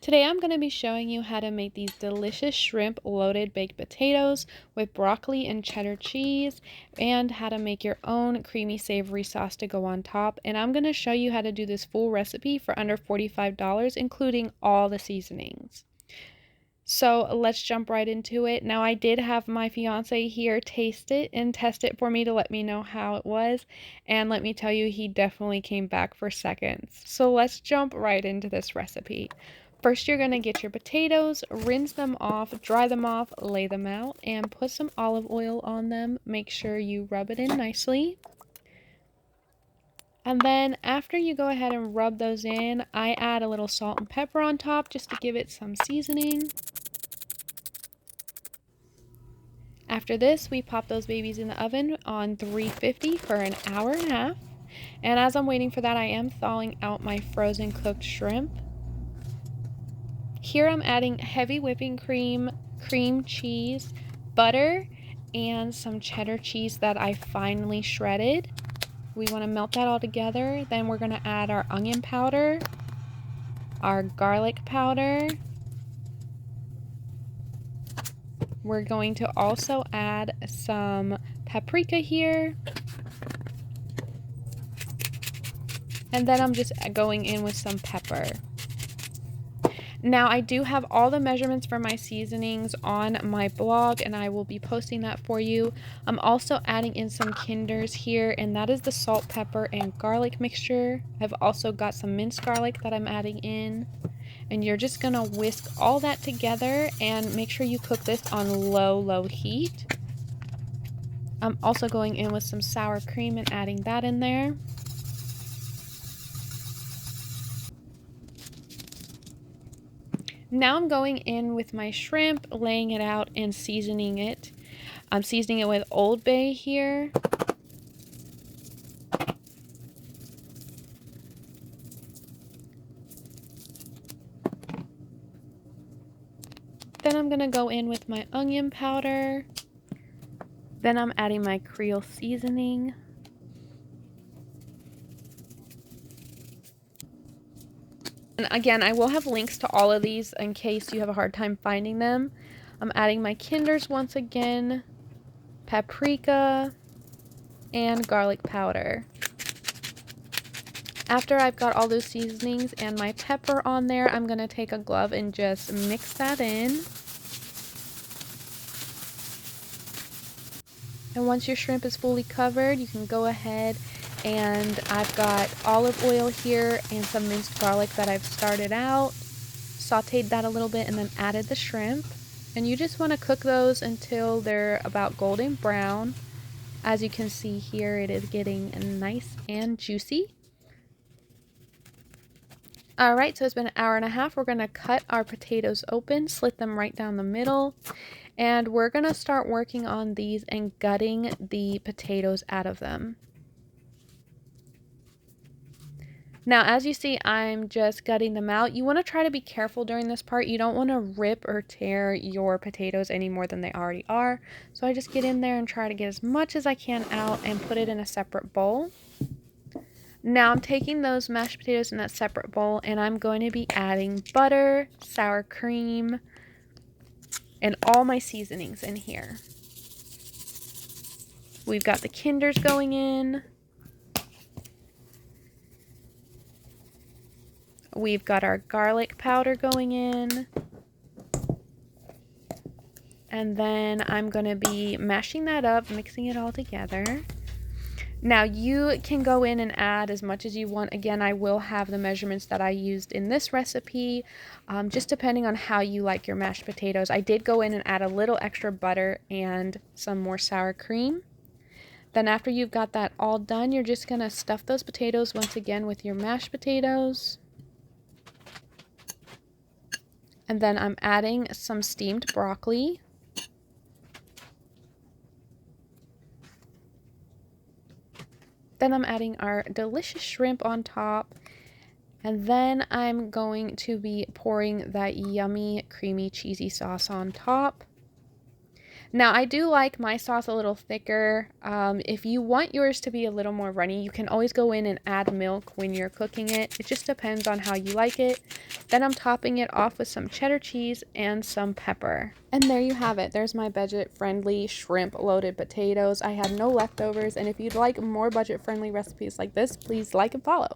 Today I'm going to be showing you how to make these delicious shrimp loaded baked potatoes with broccoli and cheddar cheese, and how to make your own creamy savory sauce to go on top. And I'm going to show you how to do this full recipe for under $45, including all the seasonings. So let's jump right into it. Now, I did have my fiance here taste it and test it for me to let me know how it was, and let me tell you, he definitely came back for seconds. So let's jump right into this recipe. First, you're going to get your potatoes, rinse them off, dry them off, lay them out, and put some olive oil on them. Make sure you rub it in nicely. And then after you go ahead and rub those in, I add a little salt and pepper on top just to give it some seasoning. After this, we pop those babies in the oven on 350 for an hour and a half. And as I'm waiting for that, I am thawing out my frozen cooked shrimp. Here I'm adding heavy whipping cream, cream cheese, butter, and some cheddar cheese that I finely shredded. We want to melt that all together. Then we're going to add our onion powder, our garlic powder. We're going to also add some paprika here. And then I'm just going in with some pepper. Now, I do have all the measurements for my seasonings on my blog, and I will be posting that for you. I'm also adding in some Kinders here, and that is the salt, pepper, and garlic mixture. I've also got some minced garlic that I'm adding in. And you're just going to whisk all that together and make sure you cook this on low heat. I'm also going in with some sour cream and adding that in there. Now I'm going in with my shrimp, laying it out and seasoning it. I'm seasoning it with Old Bay here. Then I'm going to go in with my onion powder. Then I'm adding my Creole Seasoning. And again, I will have links to all of these in case you have a hard time finding them. I'm adding my Kinders once again, paprika, and garlic powder. After I've got all those seasonings and my pepper on there, I'm going to take a glove and just mix that in. And once your shrimp is fully covered, you can go ahead, and I've got olive oil here and some minced garlic that I've started out, sauteed that a little bit, and then added the shrimp. And you just want to cook those until they're about golden brown. As you can see here, it is getting nice and juicy. Alright, so it's been an hour and a half. We're going to cut our potatoes open, slit them right down the middle, and we're going to start working on these and gutting the potatoes out of them. Now, as you see, I'm just gutting them out. You want to try to be careful during this part. You don't want to rip or tear your potatoes any more than they already are. So I just get in there and try to get as much as I can out and put it in a separate bowl. Now I'm taking those mashed potatoes in that separate bowl, and I'm going to be adding butter, sour cream, and all my seasonings in here. We've got the Kinders going in. We've got our garlic powder going in. And then I'm going to be mashing that up, mixing it all together. Now you can go in and add as much as you want. Again, I will have the measurements that I used in this recipe, just depending on how you like your mashed potatoes. I did go in and add a little extra butter and some more sour cream. Then after you've got that all done, you're just going to stuff those potatoes once again with your mashed potatoes. And then I'm adding some steamed broccoli. Then I'm adding our delicious shrimp on top. And then I'm going to be pouring that yummy, creamy, cheesy sauce on top. Now, I do like my sauce a little thicker. If you want yours to be a little more runny, you can always go in and add milk when you're cooking it. It just depends on how you like it. Then I'm topping it off with some cheddar cheese and some pepper. And there you have it. There's my budget-friendly shrimp loaded potatoes. I had no leftovers, and if you'd like more budget-friendly recipes like this, please like and follow.